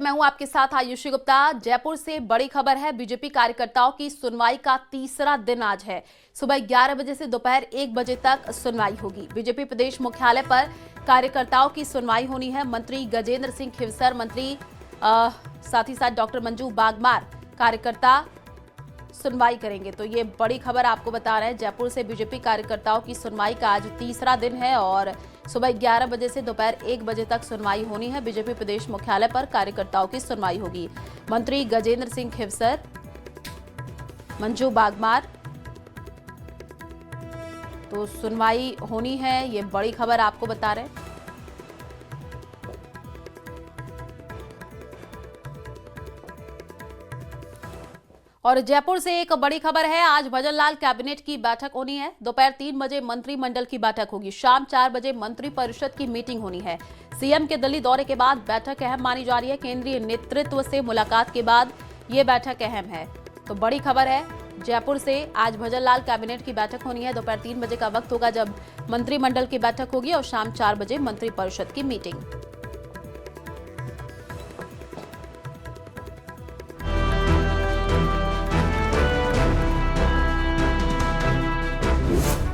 मैं हूं आपके साथ आयुषी गुप्ता। जयपुर से बड़ी खबर है। बीजेपी कार्यकर्ताओं की सुनवाई का तीसरा दिन आज है। सुबह 11 बजे से दोपहर 1 बजे तक सुनवाई होगी। बीजेपी प्रदेश मुख्यालय पर कार्यकर्ताओं की सुनवाई होनी है। मंत्री गजेंद्र सिंह खिवसर, मंत्री साथ ही साथ डॉक्टर मंजू बागमार कार्यकर्ता सुनवाई करेंगे। तो ये बड़ी खबर आपको बता रहे हैं। जयपुर से बीजेपी कार्यकर्ताओं की सुनवाई का आज तीसरा दिन है और सुबह 11 बजे से दोपहर 1 बजे तक सुनवाई होनी है। बीजेपी प्रदेश मुख्यालय पर कार्यकर्ताओं की सुनवाई होगी। मंत्री गजेंद्र सिंह खिवसर, मंजू बागमार, तो सुनवाई होनी है। ये बड़ी खबर आपको बता रहे हैं। और जयपुर से एक बड़ी खबर है। आज भजनलाल कैबिनेट की बैठक होनी है। दोपहर 3 बजे मंत्रिमंडल की बैठक होगी। शाम 4 बजे मंत्रिपरिषद की मीटिंग होनी है। सीएम के दिल्ली दौरे के बाद बैठक अहम मानी जा रही है। केंद्रीय नेतृत्व से मुलाकात के बाद ये बैठक अहम है। तो बड़ी खबर है जयपुर से। आज भजनलाल कैबिनेट की बैठक होनी है। दोपहर 3 बजे का वक्त होगा जब मंत्रिमंडल की बैठक होगी और शाम 4 बजे मंत्रिपरिषद की मीटिंग।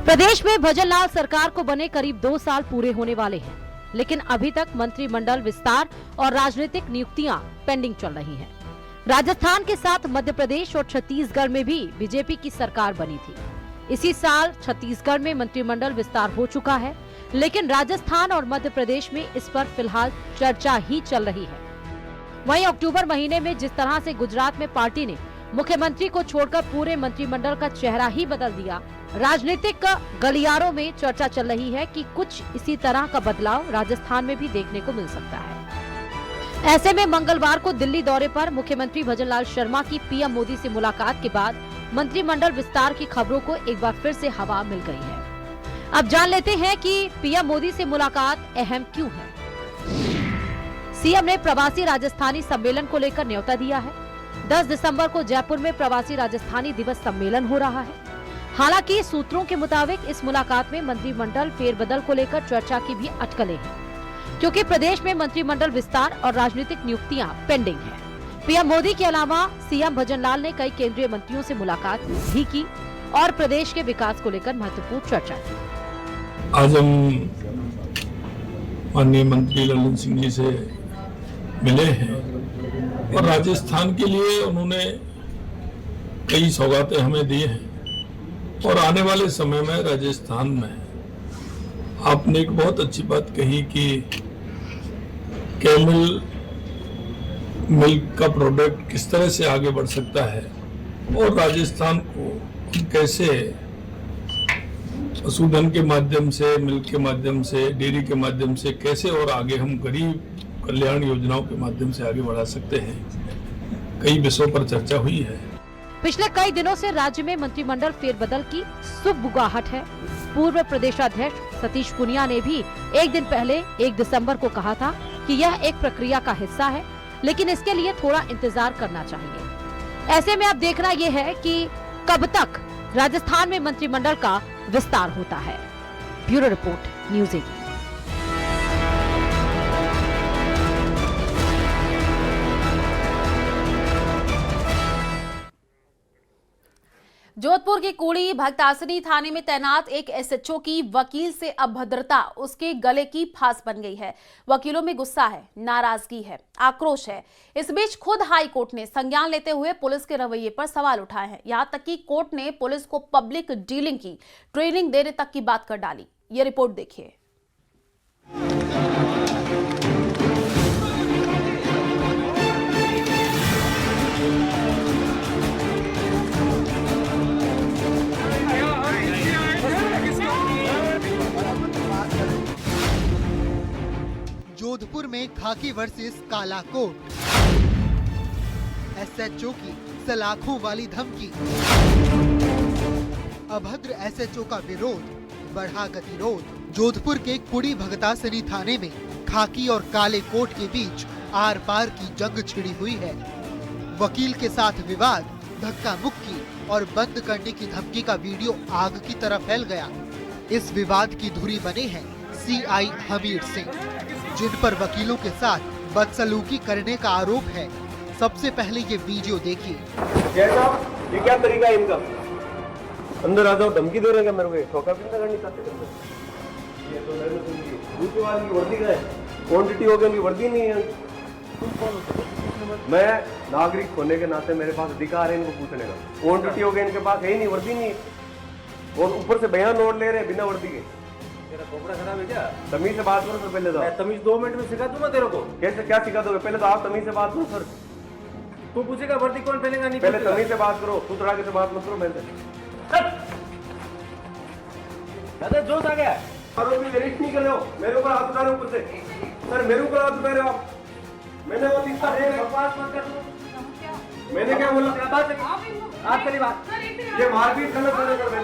प्रदेश में भजनलाल सरकार को बने करीब 2 साल पूरे होने वाले हैं, लेकिन अभी तक मंत्रिमंडल विस्तार और राजनीतिक नियुक्तियां पेंडिंग चल रही हैं। राजस्थान के साथ मध्य प्रदेश और छत्तीसगढ़ में भी बीजेपी की सरकार बनी थी। इसी साल छत्तीसगढ़ में मंत्रिमंडल विस्तार हो चुका है, लेकिन राजस्थान और मध्य प्रदेश में इस पर फिलहाल चर्चा ही चल रही है। वहीं अक्टूबर महीने में जिस तरह से गुजरात में पार्टी ने मुख्यमंत्री को छोड़कर पूरे मंत्रिमंडल का चेहरा ही बदल दिया, राजनीतिक गलियारों में चर्चा चल रही है कि कुछ इसी तरह का बदलाव राजस्थान में भी देखने को मिल सकता है। ऐसे में मंगलवार को दिल्ली दौरे पर मुख्यमंत्री भजनलाल शर्मा की पीएम मोदी से मुलाकात के बाद मंत्रिमंडल विस्तार की खबरों को एक बार फिर से हवा मिल गई है। अब जान लेते हैं कि पीएम मोदी से मुलाकात अहम क्यों है। सीएम ने प्रवासी राजस्थानी सम्मेलन को लेकर न्योता दिया है। 10 दिसंबर को जयपुर में प्रवासी राजस्थानी दिवस सम्मेलन हो रहा है। हालांकि सूत्रों के मुताबिक इस मुलाकात में मंत्रिमंडल फेरबदल को लेकर चर्चा की भी अटकलें हैं, क्योंकि प्रदेश में मंत्रिमंडल विस्तार और राजनीतिक नियुक्तियां पेंडिंग हैं। पीएम मोदी के अलावा सीएम भजनलाल ने कई केंद्रीय मंत्रियों से मुलाकात भी की और प्रदेश के विकास को लेकर महत्वपूर्ण चर्चा की। आज हम माननीय मंत्री लल्लन सिंह जी से मिले हैं और राजस्थान के लिए उन्होंने कई सौगातें हमें दी हैं और आने वाले समय में राजस्थान में आपने एक बहुत अच्छी बात कही कि कैमल मिल्क का प्रोडक्ट किस तरह से आगे बढ़ सकता है और राजस्थान को कैसे पशुधन के माध्यम से, मिल्क के माध्यम से, डेयरी के माध्यम से कैसे और आगे हम गरीब कल्याण योजनाओं के माध्यम से आगे बढ़ा सकते हैं। कई विषयों पर चर्चा हुई है। पिछले कई दिनों से राज्य में मंत्रिमंडल फेरबदल की सुगबुगाहट है। पूर्व प्रदेशाध्यक्ष सतीश पुनिया ने भी एक दिन पहले 1 दिसंबर को कहा था कि यह एक प्रक्रिया का हिस्सा है, लेकिन इसके लिए थोड़ा इंतजार करना चाहिए। ऐसे में अब देखना यह है कि कब तक राजस्थान में मंत्रिमंडल का विस्तार होता है। Bureau report, news 18। जोधपुर की कुड़ी भक्तासनी थाने में तैनात एक एसएचओ की वकील से अभद्रता उसके गले की फांस बन गई है। वकीलों में गुस्सा है, नाराजगी है, आक्रोश है। इस बीच खुद हाई कोर्ट ने संज्ञान लेते हुए पुलिस के रवैये पर सवाल उठाए हैं। यहां तक कि कोर्ट ने पुलिस को पब्लिक डीलिंग की ट्रेनिंग देने तक की बात कर डाली। ये रिपोर्ट देखिए। जोधपुर में खाकी वर्सेस काला कोट, एसएचओ की सलाखों वाली धमकी, अभद्र एसएचओ का विरोध, बढ़ा गतिरोध। जोधपुर के कुड़ी भगतासनी थाने में खाकी और काले कोट के बीच आर पार की जंग छिड़ी हुई है। वकील के साथ विवाद, धक्का मुक्की और बंद करने की धमकी का वीडियो आग की तरह फैल गया। इस विवाद की धुरी बने हैं सीआई हमीर सिंह, जिन पर वकीलों के साथ बदसलूकी करने का आरोप है। सबसे पहले ये वीडियो देखिए। ये क्या तरीका है इनका? अंदर आ जाओ, धमकी दे रहे हैं मेरे को, ठोका भी करनी चाहते हैं। ये तो मैंने सुनी, दूसरी वाली की वर्दी का है, क्वांटिटी हो गई, उनकी वर्दी नहीं है। मैं नागरिक होने के नाते मेरे पास अधिकार है इनको पूछने का। क्वांटिटी हो गई इनके पास, है ही नहीं, वर्दी नहीं है, और ऊपर से बयान नोट ले रहे हैं बिना वर्दी के। तेरा खोपड़ा खराब है क्या? तमीज से बात करो सर, पहले तो। मैं तमीज 2 मिनट में सिखा दूंगा तेरे को। कैसे क्या सिखा दोगे? पहले तो आप तमीज से बात करो सर। तू पूछेगा वर्दी कौन पहनेगा नहीं पहले पहनेगा? तमीज से बात करो, तू तड़ाके से बात मत करो मेरे से। दादा जोश आ गया। आरोपी अरेस्ट नहीं कर रहे हो, मेरे ऊपर हाथ उठा रहे हो ऊपर से। सर मेरे ऊपर हाथ उठा रहे हो आप। मैंने वो तीसरा बकवास मत कर। मैंने क्या बोला? आज करी बात। ये मारपीट गलत करने कर रहे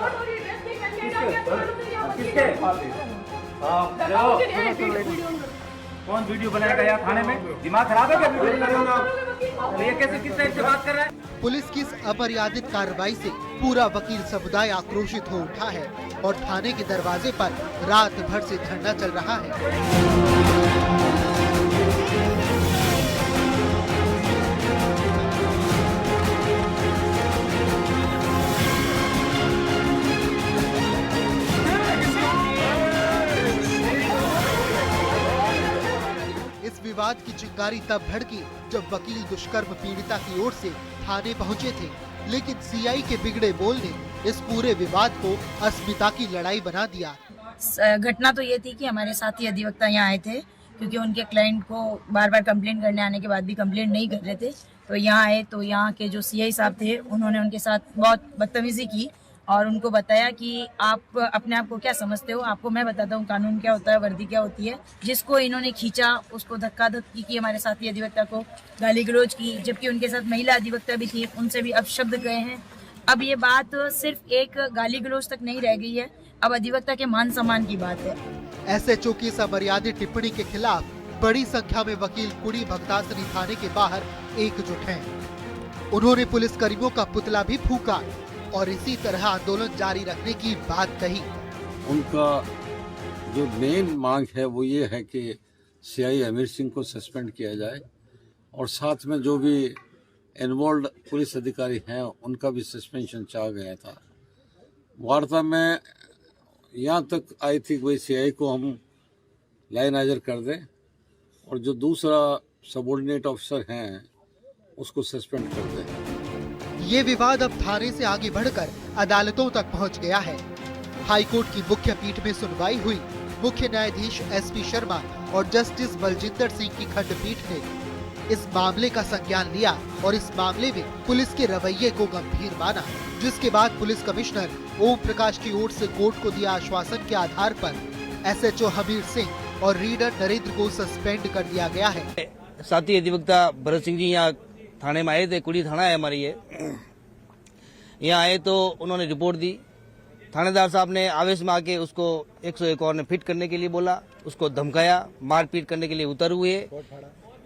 किसके? कौन वीडियो बनाएगा यार थाने में? दिमाग खराब है क्या? वीडियो ये कैसे किस टाइप से बात कर रहा है? पुलिस की इस अपरियादित कार्रवाई से पूरा वकील समुदाय आक्रोशित हो उठा है और थाने के दरवाजे पर रात भर से धरना चल रहा है। इस विवाद की चिंगारी तब भड़की जब वकील दुष्कर्म पीड़िता की ओर से थाने पहुंचे थे, लेकिन सीआई के बिगड़े बोल ने इस पूरे विवाद को अस्मिता की लड़ाई बना दिया। घटना तो ये थी कि हमारे साथी अधिवक्ता यहाँ आए थे, क्योंकि उनके क्लाइंट को बार बार कंप्लेंट करने आने के बाद भी कंप्लेंट नहीं कर रहे थे, तो यहाँ आए तो यहाँ के जो सीआई साहब थे उन्होंने उनके साथ बहुत बदतमीजी की और उनको बताया कि आप अपने आप को क्या समझते हो, आपको मैं बताता हूँ कानून क्या होता है, वर्दी क्या होती है। जिसको इन्होंने खींचा उसको धक्का धक्की की, हमारे साथी अधिवक्ता को गाली गलौज की, जबकि उनके साथ महिला अधिवक्ता भी थी, उनसे भी अपशब्द गए हैं। अब ये बात सिर्फ एक गाली गलौज तक नहीं रह गई है, अब अधिवक्ता के मान सम्मान की बात है। एसएचओ की इस अमर्यादित टिप्पणी के खिलाफ बड़ी संख्या में वकील कुड़ी भगतासनी थाने के बाहर एकजुट हैं। उन्होंने पुलिस कर्मियों का पुतला भी फूका और इसी तरह आंदोलन जारी रखने की बात कही। उनका जो मेन मांग है वो ये है कि सीआई अमीर सिंह को सस्पेंड किया जाए और साथ में जो भी इन्वॉल्व पुलिस अधिकारी हैं उनका भी सस्पेंशन चाहा गया था। वार्ता में यहाँ तक आई थी कि सीआई को हम लाइन हाजिर कर दें और जो दूसरा सबऑर्डिनेट ऑफिसर हैं उसको सस्पेंड कर दें। ये विवाद अब थाने से आगे बढ़कर अदालतों तक पहुंच गया है। हाईकोर्ट की मुख्य पीठ में सुनवाई हुई। मुख्य न्यायाधीश एसपी शर्मा और जस्टिस बलजिंदर सिंह की खंडपीठ ने इस मामले का संज्ञान लिया और इस मामले में पुलिस के रवैये को गंभीर माना, जिसके बाद पुलिस कमिश्नर ओम प्रकाश की ओर से कोर्ट को दिया आश्वासन के आधार पर एसएचओ हमीर सिंह और रीडर नरेंद्र को सस्पेंड कर दिया गया है। साथी अधिवक्ता भरत सिंह जी यहाँ थाने में आए थे, कुड़ी थाना है हमारी ये। यहाँ आए तो उन्होंने रिपोर्ट दी। थानेदार साहब ने आवेश में आके उसको 101 और ने फिट करने के लिए बोला, उसको धमकाया, मारपीट करने के लिए उतर हुए,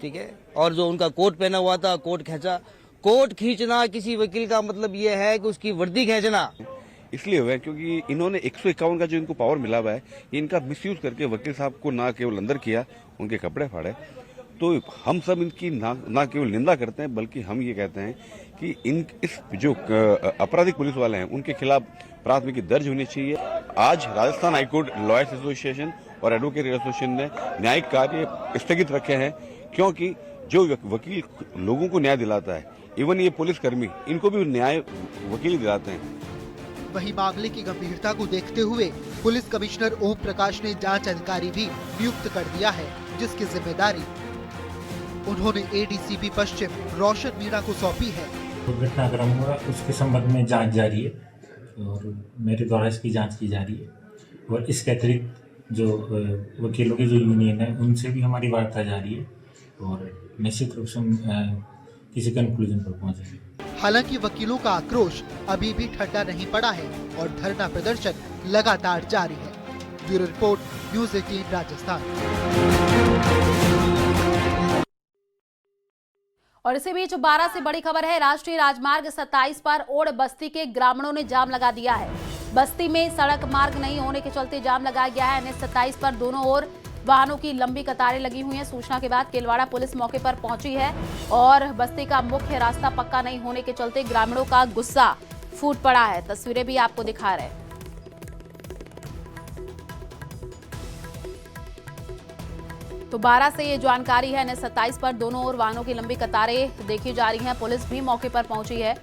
ठीक है। और जो उनका कोट पहना हुआ था, कोट खींचा। कोट खींचना किसी वकील का मतलब ये है कि उसकी वर्दी खींचना। इसलिए हुआ है क्योंकि इन्होंने 151 का जो इनको पावर मिला हुआ है, इनका मिसयूज करके वकील साहब को ना केवल अंदर किया, उनके कपड़े फाड़े। तो हम सब इनकी ना केवल निंदा करते हैं, बल्कि हम ये कहते हैं कि इस जो आपराधिक पुलिस वाले हैं उनके खिलाफ प्राथमिकी दर्ज होनी चाहिए। आज राजस्थान हाईकोर्ट लॉयर्स एसोसिएशन और एडवोकेट एसोसिएशन ने न्यायिक कार्य स्थगित रखे हैं, क्योंकि जो वकील लोगों को न्याय दिलाता है, इवन ये पुलिसकर्मी, इनको भी न्याय वकील दिलाते हैं। वही मामले की गंभीरता को देखते हुए पुलिस कमिश्नर ओम प्रकाश ने जांच अधिकारी भी नियुक्त कर दिया है, जिसकी जिम्मेदारी उन्होंने एडीसीपी पश्चिम रोशन मीणा को सौंपी है। घटनाक्रम हुआ उसके संबंध में जांच जारी है और मेरे द्वारा इसकी जांच की जा रही है और इसके अतिरिक्त जो वकीलों की जो यूनियन है उनसे भी हमारी वार्ता जारी है और निश्चित रूप से किसी कंक्लूजन पर पहुंचेंगे। हालांकि वकीलों का आक्रोश अभी भी ठंडा नहीं पड़ा है और धरना प्रदर्शन लगातार जारी है। Bureau report, news 18 Rajasthan. और इसी बीच 12 से बड़ी खबर है। राष्ट्रीय राजमार्ग 27 पर ओड़ बस्ती के ग्रामीणों ने जाम लगा दिया है। बस्ती में सड़क मार्ग नहीं होने के चलते जाम लगाया गया है। NH 27 पर दोनों ओर वाहनों की लंबी कतारें लगी हुई हैं। सूचना के बाद केलवाड़ा पुलिस मौके पर पहुंची है और बस्ती का मुख्य रास्ता पक्का नहीं होने के चलते ग्रामीणों का गुस्सा फूट पड़ा है। तस्वीरें भी आपको दिखा रहे हैं। तो 12 से ये जानकारी है। NH 27 पर दोनों ओर वाहनों की लंबी कतारें देखी जा रही हैं। पुलिस भी मौके पर पहुंची है।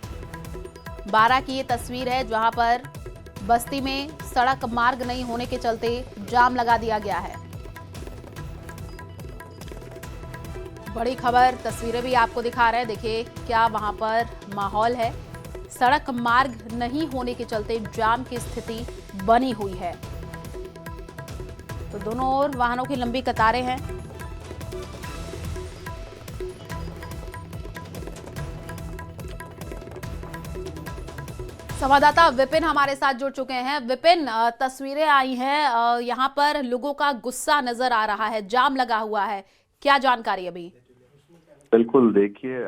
12 की ये तस्वीर है जहां पर बस्ती में सड़क मार्ग नहीं होने के चलते जाम लगा दिया गया है। बड़ी खबर, तस्वीरें भी आपको दिखा रहे हैं। देखिए क्या वहां पर माहौल है। सड़क मार्ग नहीं होने के चलते जाम की स्थिति बनी हुई है। तो दोनों ओर वाहनों की लंबी कतारें हैं। संवाददाता विपिन हमारे साथ जुड़ चुके हैं। विपिन, तस्वीरें आई हैं, यहाँ पर लोगों का गुस्सा नजर आ रहा है, जाम लगा हुआ है, क्या जानकारी अभी? बिल्कुल, देखिए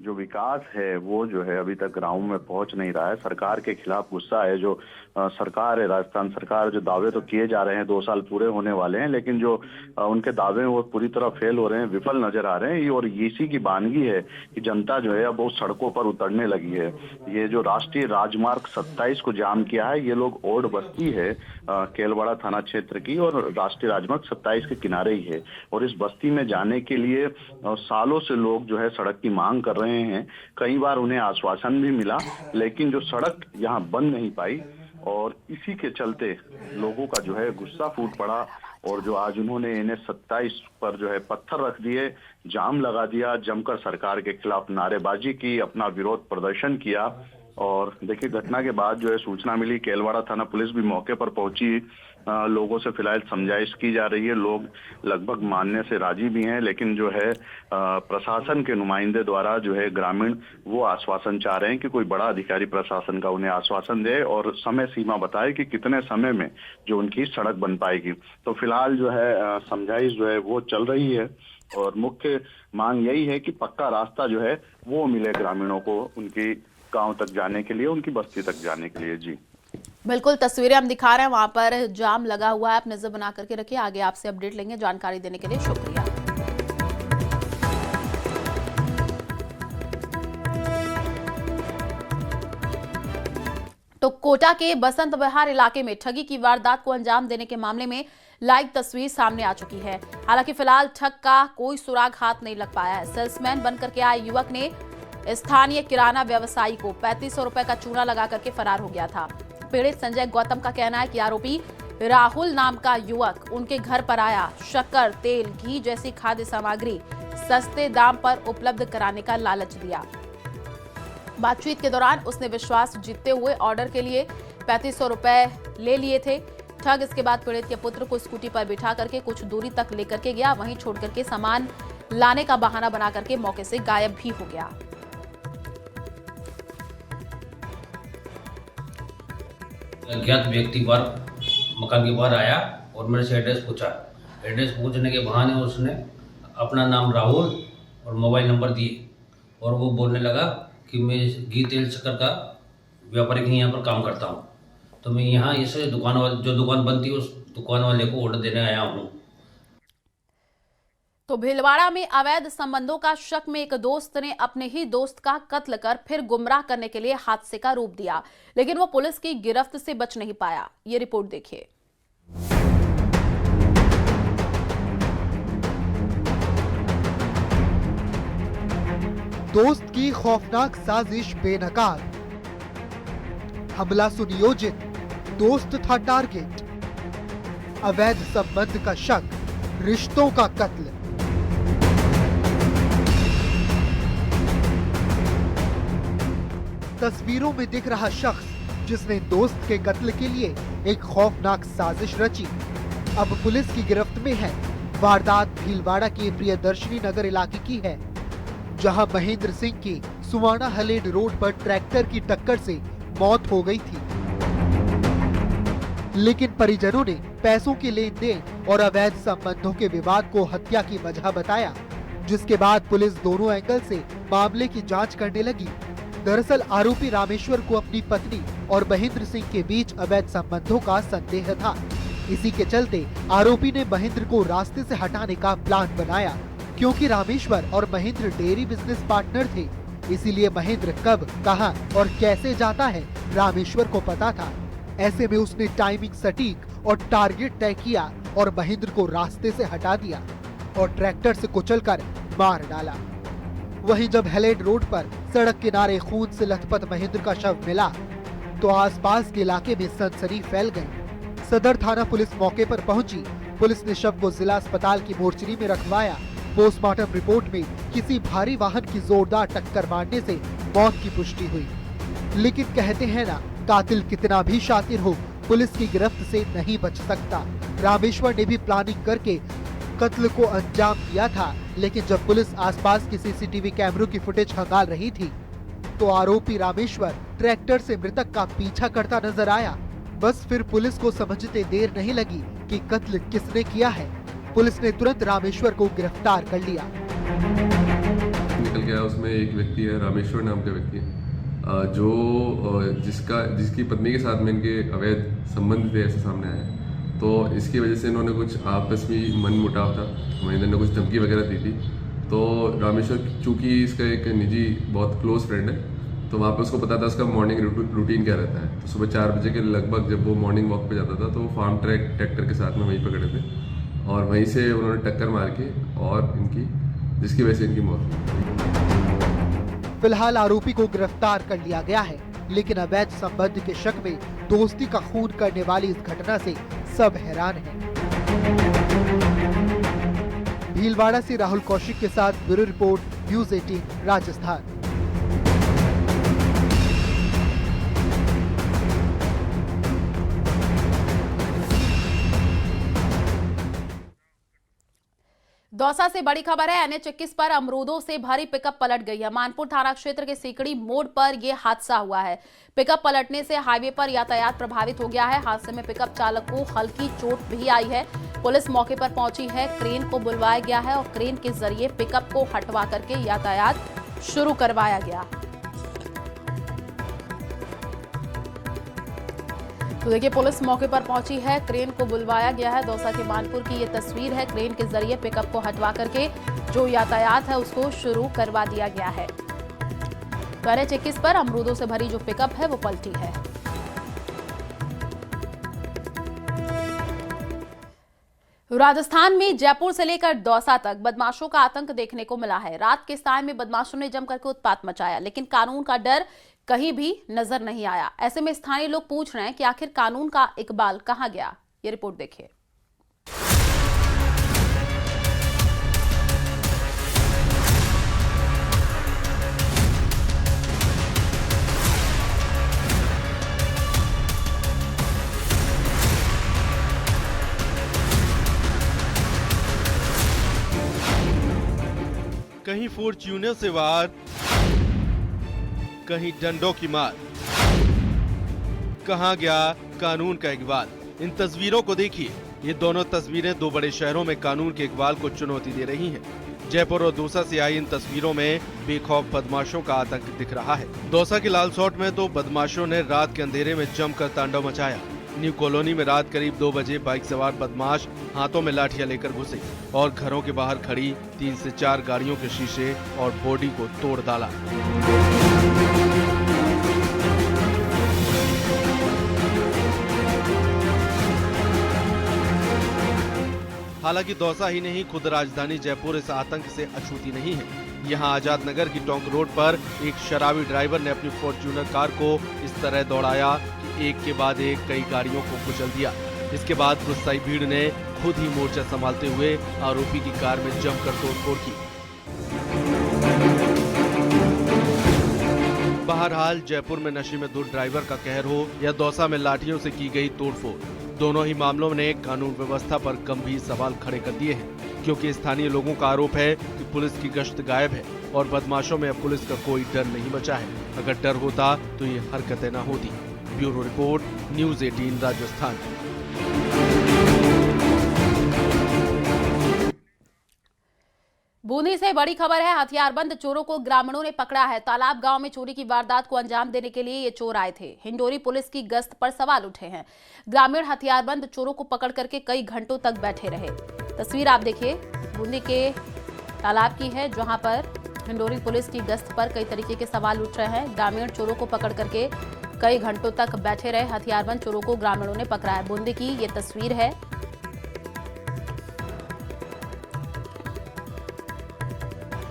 जो विकास है वो जो है अभी तक ग्राउंड में पहुंच नहीं रहा है। सरकार के खिलाफ गुस्सा है। जो सरकार है, राजस्थान सरकार, जो दावे तो किए जा रहे हैं 2 साल पूरे होने वाले हैं, लेकिन जो उनके दावे हैं वो पूरी तरह फेल हो रहे हैं, विफल नजर आ रहे हैं। और इसी की वानगी है कि जनता जो है अब वो सड़कों पर उतरने लगी है। ये जो राष्ट्रीय राजमार्ग 27 को जाम किया है, ये लोग ओड बस्ती है केलवाड़ा थाना क्षेत्र की, और राष्ट्रीय राजमार्ग 27 के किनारे ही है। और इस बस्ती में जाने के लिए सालों से लोग जो है सड़क की मांग कर रहे हैं। कई बार उन्हें आश्वासन भी मिला, लेकिन जो सड़क यहाँ बन नहीं पाई, और इसी के चलते लोगों का जो है गुस्सा फूट पड़ा। और जो आज उन्होंने NH 27 पर जो है पत्थर रख दिए, जाम लगा दिया, जमकर सरकार के खिलाफ नारेबाजी की, अपना विरोध प्रदर्शन किया। और देखिए घटना के बाद जो है सूचना मिली, केलवाड़ा थाना पुलिस भी मौके पर पहुंची। लोगों से फिलहाल समझाइश की जा रही है। लोग लगभग मानने से राजी भी हैं, लेकिन जो है प्रशासन के नुमाइंदे द्वारा जो है ग्रामीण वो आश्वासन चाह रहे हैं कि कोई बड़ा अधिकारी प्रशासन का उन्हें आश्वासन दे और समय सीमा बताए कि कितने समय में जो उनकी सड़क बन पाएगी। तो फिलहाल जो है समझाइश जो है वो चल रही है, और मुख्य मांग यही है कि पक्का रास्ता जो है वो मिले ग्रामीणों को, उनकी गांव तक जाने के लिए, उनकी बस्ती तक जाने के लिए। जी बिल्कुल, तस्वीरें हम दिखा रहे हैं, वहां पर जाम लगा हुआ है। आप नजर बना करके रखिए, आगे आपसे अपडेट लेंगे। जानकारी देने के लिए शुक्रिया। तो कोटा के बसंत विहार इलाके में ठगी की वारदात को अंजाम देने के मामले में लाइव तस्वीर सामने आ चुकी है। हालांकि फिलहाल ठग का कोई सुराग हाथ नहीं लग पाया है। सेल्समैन बनकर के आए युवक ने स्थानीय किराना व्यवसायी को 3500 रुपए का चूना लगा करके फरार हो गया था। पीड़ित संजय गौतम का कहना है कि आरोपी राहुल नाम का युवक उनके घर पर आया, शक्कर, तेल, घी जैसी खाद्य सामग्री सस्ते दाम पर उपलब्ध कराने का लालच दिया। बातचीत के दौरान उसने विश्वास जीतते हुए ऑर्डर के लिए 3500 रुपए ले लिए थे। ठग इसके बाद पीड़ित के पुत्र को स्कूटी पर बिठा करके कुछ दूरी तक लेकर के गया, वहीं छोड़ करके सामान लाने का बहाना बना करके मौके से गायब भी हो गया। अज्ञात व्यक्ति पर मकान के बाहर आया और मेरे से एड्रेस पूछा। एड्रेस पूछने के बहाने उसने अपना नाम राहुल और मोबाइल नंबर दिए, और वो बोलने लगा कि मैं घी तेल शक्कर का व्यापारी के यहाँ पर काम करता हूँ, तो मैं यहाँ इस दुकान वाले, जो दुकान बनती है उस दुकान वाले को ऑर्डर देने आया हूँ। तो भीलवाड़ा में अवैध संबंधों का शक में एक दोस्त ने अपने ही दोस्त का कत्ल कर फिर गुमराह करने के लिए हादसे का रूप दिया, लेकिन वो पुलिस की गिरफ्त से बच नहीं पाया। ये रिपोर्ट देखिए। दोस्त की खौफनाक साजिश बेनकाब, हमला सुनियोजित, दोस्त था टारगेट, अवैध संबंध का शक, रिश्तों का कत्ल। तस्वीरों में दिख रहा शख्स जिसने दोस्त के कत्ल के लिए एक खौफनाक साजिश रची, अब पुलिस की गिरफ्त में है। वारदात भीलवाड़ा के प्रियदर्शनी नगर इलाके की है, जहां महेंद्र सिंह की सुवाना हलेड रोड पर ट्रैक्टर की टक्कर से मौत हो गई थी, लेकिन परिजनों ने पैसों के लेन देन और अवैध संबंधों के विवाद को हत्या की वजह बताया, जिसके बाद पुलिस दोनों एंगल से मामले की जांच करने लगी। दरअसल आरोपी रामेश्वर को अपनी पत्नी और महेंद्र सिंह के बीच अवैध संबंधों का संदेह था। इसी के चलते आरोपी ने महेंद्र को रास्ते से हटाने का प्लान बनाया। क्योंकि रामेश्वर और महेंद्र डेयरी बिजनेस पार्टनर थे, इसीलिए महेंद्र कब, कहां और कैसे जाता है रामेश्वर को पता था। ऐसे में उसने टाइमिंग सटीक और टारगेट तय किया और महेंद्र को रास्ते से हटा दिया और ट्रैक्टर से कुचलकर मार डाला। वहीं जब हेलेड रोड पर सड़क किनारे खून से लथपथ महेंद्र का शव मिला तो आसपास के इलाके में सनसनी फैल गई। सदर थाना पुलिस मौके पर पहुंची। पुलिस ने शव को जिला अस्पताल की मोर्चरी में रखवाया। पोस्टमार्टम रिपोर्ट में किसी भारी वाहन की जोरदार टक्कर मारने से मौत की पुष्टि हुई। लेकिन कहते हैं ना, कातिल कितना भी शातिर हो, पुलिस की गिरफ्त से नहीं बच सकता। रामेश्वर ने भी प्लानिंग करके कत्ल को अंजाम दिया था, लेकिन जब पुलिस आसपास की सीसीटीवी कैमरों की फुटेज खंगाल रही थी तो आरोपी रामेश्वर ट्रैक्टर से मृतक का पीछा करता नजर आया। बस फिर पुलिस को समझते देर नहीं लगी कि कत्ल किसने किया है। पुलिस ने तुरंत रामेश्वर को गिरफ्तार कर लिया। निकल गया, उसमें एक व्यक्ति है, रामेश्वर नाम का व्यक्ति जो जिसकी पत्नी के साथ में इनके अवैध संबंध थे, ऐसा सामने आया। तो इसकी वजह से इन्होंने कुछ आपस में मन मुटाव था, महेंद्र ने कुछ धमकी वगैरह दी थी। तो रामेश्वर चूंकि इसका एक निजी बहुत क्लोज फ्रेंड है, तो वहाँ पे उसको पता था उसका मॉर्निंग रूटीन क्या रहता है। तो सुबह 4 बजे के लगभग जब वो मॉर्निंग वॉक पे जाता था तो वो फार्म ट्रैक ट्रैक्टर के साथ में वहीं पकड़े थे और वहीं से उन्होंने टक्कर मार के और जिसकी वजह से इनकी मौत हुई। फिलहाल आरोपी को गिरफ्तार कर लिया गया है, लेकिन अवैध संबंध के शक में दोस्ती का खून करने वाली इस घटना से सब हैरान हैं। भीलवाड़ा से राहुल कौशिक के साथ bureau report, news 18 Rajasthan. Dausa से बड़ी खबर है। NH 21 पर अमरूदों से भरी पिकअप पलट गई है। मानपुर थाना क्षेत्र के सीकड़ी मोड़ पर यह हादसा हुआ है। पिकअप पलटने से हाईवे पर यातायात प्रभावित हो गया है। हादसे में पिकअप चालक को हल्की चोट भी आई है। पुलिस मौके पर पहुंची है, क्रेन को बुलवाया गया है और क्रेन के जरिए पिकअप को हटवा करके यातायात शुरू करवाया गया। तो देखिए, पुलिस मौके पर पहुंची है, क्रेन को बुलवाया गया है। दौसा के मानपुर की ये तस्वीर है। क्रेन के जरिए पिकअप को हटवा करके जो यातायात है उसको शुरू करवा दिया गया है। तो NH 21 पर अमरूदों से भरी जो पिकअप है वो पलटी है। राजस्थान में जयपुर से लेकर दौसा तक बदमाशों का आतंक देखने को मिला है। रात के समय में बदमाशों ने जमकर के उत्पात मचाया, लेकिन कानून का डर कहीं भी नजर नहीं आया। ऐसे में स्थानीय लोग पूछ रहे हैं कि आखिर कानून का इकबाल कहां गया। ये रिपोर्ट देखिए। कहीं फॉर्च्यूनर से वार, कहीं डंडों की मार, कहां गया कानून का इकबाल। इन तस्वीरों को देखिए। ये दोनों तस्वीरें दो बड़े शहरों में कानून के इकबाल को चुनौती दे रही हैं। जयपुर और दौसा से आई इन तस्वीरों में बेखौफ बदमाशों का आतंक दिख रहा है। दौसा के लालसोट में तो बदमाशों ने रात के अंधेरे में जमकर तांडव मचाया। न्यू कॉलोनी में रात करीब 2 बजे बाइक सवार बदमाश हाथों में लाठियां लेकर घुसे और घरों के बाहर खड़ी 3 से 4 गाड़ियों के शीशे और बॉडी को तोड़ डाला। हालांकि दौसा ही नहीं, खुद राजधानी जयपुर इस आतंक से अछूती नहीं है। यहाँ आजाद नगर की टोंक रोड पर एक शराबी ड्राइवर ने अपनी फॉर्च्यूनर कार को इस तरह दौड़ाया कि एक के बाद एक कई गाड़ियों को कुचल दिया। इसके बाद गुस्साई भीड़ ने खुद ही मोर्चा संभालते हुए आरोपी की कार में जमकर तोड़फोड़ की। बहरहाल जयपुर में नशे में धुत ड्राइवर का कहर हो या दौसा में लाठियों से की गई तोड़फोड़, दोनों ही मामलों ने कानून व्यवस्था पर गंभीर सवाल खड़े कर दिए हैं, क्योंकि स्थानीय लोगों का आरोप है कि पुलिस की गश्त गायब है और बदमाशों में अब पुलिस का कोई डर नहीं बचा है। अगर डर होता तो ये हरकतें न होती। Bureau report, news 18 Rajasthan. Bundi से बड़ी खबर है। हथियारबंद चोरों को ग्रामीणों ने पकड़ा है। तालाब गांव में चोरी की वारदात को अंजाम देने के लिए ये चोर आए थे। हिंडोरी पुलिस की गश्त पर सवाल उठे हैं। ग्रामीण हथियारबंद चोरों को पकड़ करके कई घंटों तक बैठे रहे। तस्वीर आप देखिए, बूंदी के तालाब की है, जहां पर हिंडोरी पुलिस की गश्त पर कई तरीके के सवाल उठ रहे हैं। ग्रामीण चोरों को पकड़ करके कई घंटों तक बैठे रहे। हथियारबंद चोरों को ग्रामीणों ने पकड़ा है। बूंदी की ये तस्वीर है।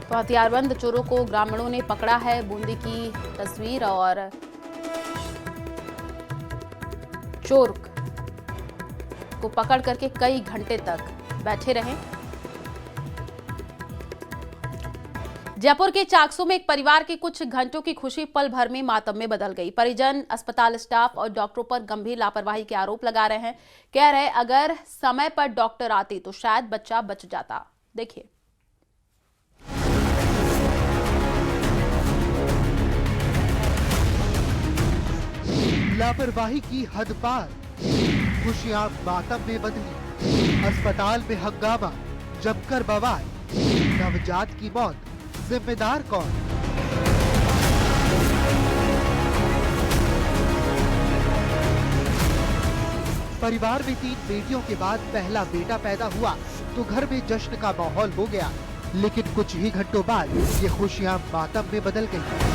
तो हथियारबंद चोरों को ग्रामीणों ने पकड़ा है। बूंदी की तस्वीर, और चोर को पकड़ करके कई घंटे तक बैठे रहे। जयपुर के चाकसू में एक परिवार की कुछ घंटों की खुशी पल भर में मातम में बदल गई। परिजन अस्पताल स्टाफ और डॉक्टरों पर गंभीर लापरवाही के आरोप लगा रहे हैं। कह रहे अगर समय पर डॉक्टर आते तो शायद बच्चा बच जाता। देखिए। लापरवाही की हद पार, खुशियां मातम में बदली। अस्पताल में हंगामा, जमकर बवाल। नवजात की मौत, जिम्मेदार कौन? परिवार में 3 बेटियों के बाद पहला बेटा पैदा हुआ तो घर में जश्न का माहौल हो गया, लेकिन कुछ ही घंटों बाद ये खुशियां मातम में बदल गईं।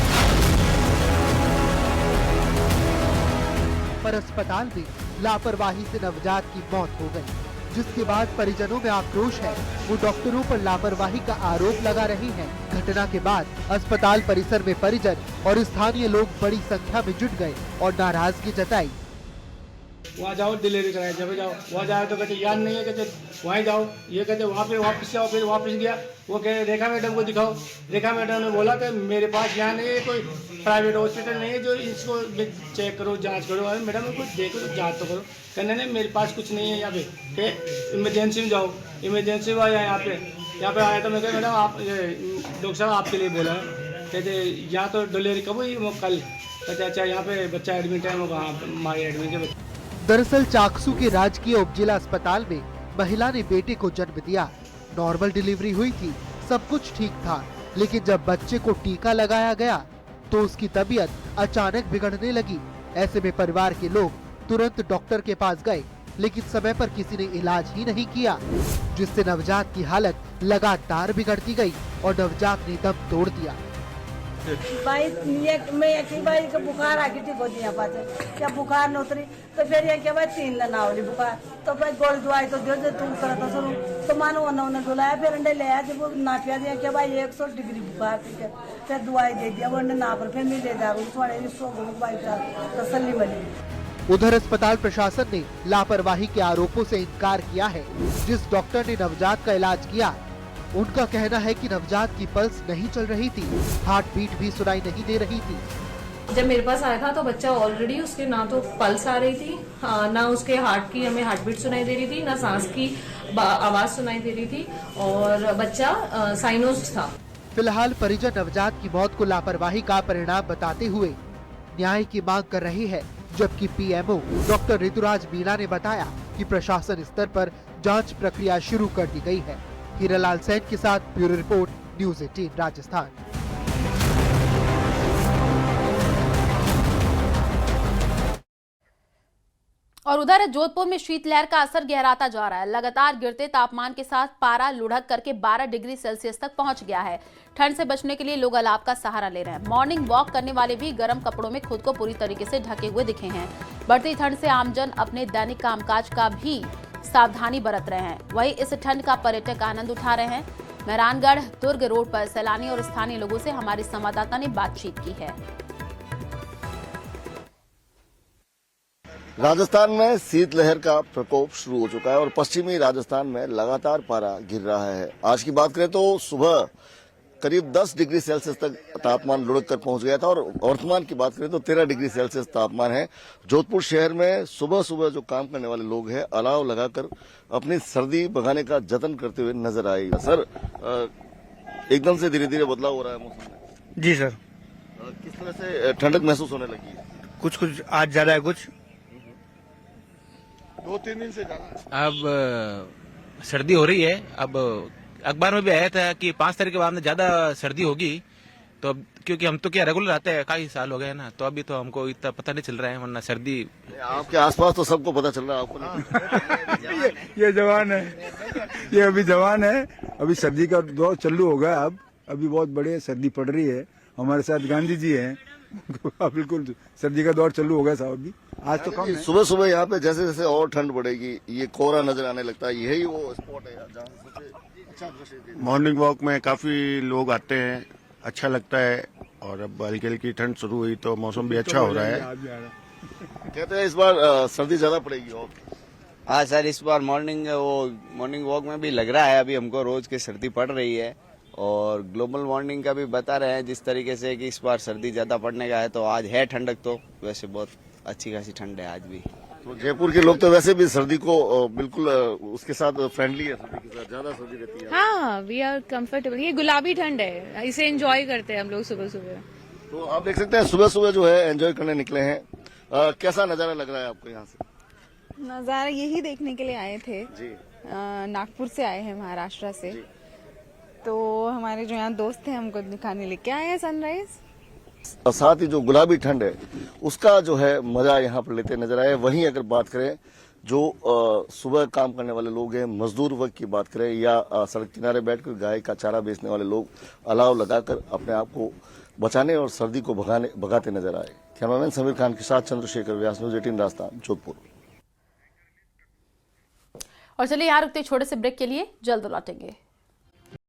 पर अस्पताल में लापरवाही से नवजात की मौत हो गई, जिसके बाद परिजनों में आक्रोश है। वो डॉक्टरों पर लापरवाही का आरोप लगा रही हैं। घटना के बाद अस्पताल परिसर में परिजन और स्थानीय लोग बड़ी संख्या में जुट गए और नाराजगी जताई। वहाँ जाओ डिलीवरी कराए, जब जाओ वहाँ जाओ तो कहते याद नहीं है, कहते वहीं जाओ, ये कहते वहाँ पे वापस जाओ। फिर वापस गया, वो कहे रेखा मैडम को दिखाओ। रेखा मैडम ने बोला कि मेरे पास यहाँ नहीं है, कोई प्राइवेट हॉस्पिटल नहीं है जो इसको चेक करो, जांच करो। अरे मैडम कुछ देखो तो जांच तो करो। कहने नहीं मेरे पास कुछ नहीं है यहाँ पे, कि इमरजेंसी में जाओ। इमरजेंसी में आया यहाँ पे आया तो मैं कहा मैडम आप डॉक्टर साहब आपके लिए बोला है। कहते यहाँ तो डिलीवरी कब हुई? वो कल। कहते अच्छा यहाँ पे बच्चा एडमिट है, वहाँ माई एडमिट है। दरअसल चाकसू के राजकीय उपजिला अस्पताल में महिला ने बेटे को जन्म दिया। नॉर्मल डिलीवरी हुई थी, सब कुछ ठीक था, लेकिन जब बच्चे को टीका लगाया गया तो उसकी तबीयत अचानक बिगड़ने लगी। ऐसे में परिवार के लोग तुरंत डॉक्टर के पास गए, लेकिन समय पर किसी ने इलाज ही नहीं किया, जिससे नवजात की हालत लगातार बिगड़ती गई और नवजात ने दम तोड़ दिया। भाई का बुखार आके ठीक होती है, क्या बुखार न उतरी तो फिर ये क्या भाई 3 दिन आवली बुखार, तो भाई गोली दवाई तो दो जो तुम करता शुरू तो मानो उन्होंने डुलाया, फिर अंडे ले आया, जब वो नापिया दिया क्या भाई 100 डिग्री बुखार, ठीक है। फिर दवाई दे दिया, वो अंडे नाप फिर मैं ले जा थोड़े 100 भाई तसल्ली मिली। उधर अस्पताल प्रशासन ने लापरवाही के आरोपों से इनकार किया है। जिस डॉक्टर ने नवजात का इलाज किया, उनका कहना है कि नवजात की पल्स नहीं चल रही थी, हार्ट बीट भी सुनाई नहीं दे रही थी। जब मेरे पास आया था तो बच्चा ऑलरेडी उसके ना तो पल्स आ रही थी, ना उसके हार्ट की हमें हार्ट बीट सुनाई दे रही थी, ना सांस की आवाज सुनाई दे रही थी, और बच्चा साइनोस्ड था। फिलहाल परिजन नवजात की मौत को लापरवाही का परिणाम बताते हुए न्याय की मांग कर रही है, जबकि पीएमओ डॉक्टर ऋतुराज मीणा ने बताया कि प्रशासन स्तर पर जांच प्रक्रिया शुरू कर दी गई है। हीरालाल सेन के साथ ब्यूरो रिपोर्ट, न्यूज़ 18 राजस्थान। और उधर जोधपुर में शीतलहर का असर गहराता जा रहा है। लगातार गिरते तापमान के साथ पारा लुढ़क करके 12 डिग्री सेल्सियस तक पहुंच गया है। ठंड से बचने के लिए लोग अलाव का सहारा ले रहे हैं। मॉर्निंग वॉक करने वाले भी गर्म कपड़ों में खुद को पूरी तरीके से ढके हुए दिखे हैं। बढ़ती ठंड से आमजन अपने दैनिक कामकाज का भी सावधानी बरत रहे हैं। वहीं इस ठंड का पर्यटक आनंद उठा रहे हैं। मेहरानगढ़ दुर्ग रोड पर सैलानी और स्थानीय लोगों से हमारी संवाददाता ने बातचीत की है। राजस्थान में शीतलहर का प्रकोप शुरू हो चुका है और पश्चिमी राजस्थान में लगातार पारा गिर रहा है। आज की बात करें तो सुबह करीब 10 डिग्री सेल्सियस तक तापमान लुढ़क कर पहुंच गया था और वर्तमान की बात करें तो 13 डिग्री सेल्सियस तापमान है। जोधपुर शहर में सुबह सुबह जो काम करने वाले लोग हैं अलाव लगाकर अपनी सर्दी भगाने का जतन करते हुए नजर आए। सर, एकदम से धीरे धीरे बदलाव हो रहा है मौसम में। जी सर। किस तरह से ठंडक महसूस होने लगी है? कुछ आज ज्यादा है, कुछ 2-3 दिन से ज्यादा। अब सर्दी हो रही है, अब अखबार में भी आया था कि 5 तारीख के बाद में ज्यादा सर्दी होगी, तो अब क्योंकि हम तो क्या रेगुलर आते हैं, कई साल हो गए ना, तो अभी तो हमको इतना पता नहीं चल रहा है, वरना सर्दी आपके आसपास तो सबको पता चल रहा है, आपको नहीं? ये जवान है, ये अभी जवान है, अभी सर्दी का दौर चालू होगा। अब अभी बहुत बड़े सर्दी पड़ रही है, हमारे साथ गांधी जी हैं। बिल्कुल सर्दी का दौर चालू होगा साहब। अभी आज तो कम है। सुबह सुबह यहाँ पे जैसे जैसे और ठंड बढ़ेगी, ये कोहरा नजर आने लगता है, यही वो स्पॉट है जहाँ सबसे अच्छा दृश्य। मॉर्निंग वॉक में काफी लोग आते हैं, अच्छा लगता है। और अब हल्की हल्की ठंड शुरू हुई तो मौसम भी अच्छा हो रहा है। कहते हैं इस बार सर्दी ज्यादा पड़ेगी। और हाँ सर, इस बार मॉर्निंग वॉक में भी लग रहा है अभी हमको रोज की सर्दी पड़ रही है, और ग्लोबल वार्मिंग का भी बता रहे हैं जिस तरीके से कि इस बार सर्दी ज्यादा पड़ने का है। तो आज है ठंडक, तो वैसे बहुत अच्छी खासी ठंड है आज भी। तो जयपुर के लोग तो वैसे भी सर्दी को बिल्कुल उसके साथ फ्रेंडली है, सर्दी के साथ ज्यादा सर्दी रहती है। हाँ, वी आर कंफर्टेबल। ये गुलाबी ठंड है, इसे एंजॉय करते हैं हम लोग सुबह सुबह। तो आप देख सकते हैं सुबह सुबह जो है एंजॉय करने निकले हैं। कैसा नजारा लग रहा है आपको यहाँ से? नजारा यही देखने के लिए आए थे जी। नागपुर से आए हैं, महाराष्ट्र से। तो हमारे जो यहाँ दोस्त हैं हमको दिखाने लेके आए हैं सनराइज। साथ ही जो गुलाबी ठंड है उसका जो है मजा यहाँ पर लेते नजर आए। वहीं अगर बात करें जो सुबह काम करने वाले लोग हैं, मजदूर वर्ग की बात करें, या सड़क किनारे बैठकर गाय का चारा बेचने वाले लोग अलाव लगाकर अपने आप को बचाने और सर्दी को भगाते नजर आए। कैमरामैन समीर खान के साथ चंद्रशेखर व्यास, न्यूज़ 18 राजस्थान, जोधपुर। और चलिए यहाँ रुकते छोटे से ब्रेक के लिए, जल्द लौटेंगे।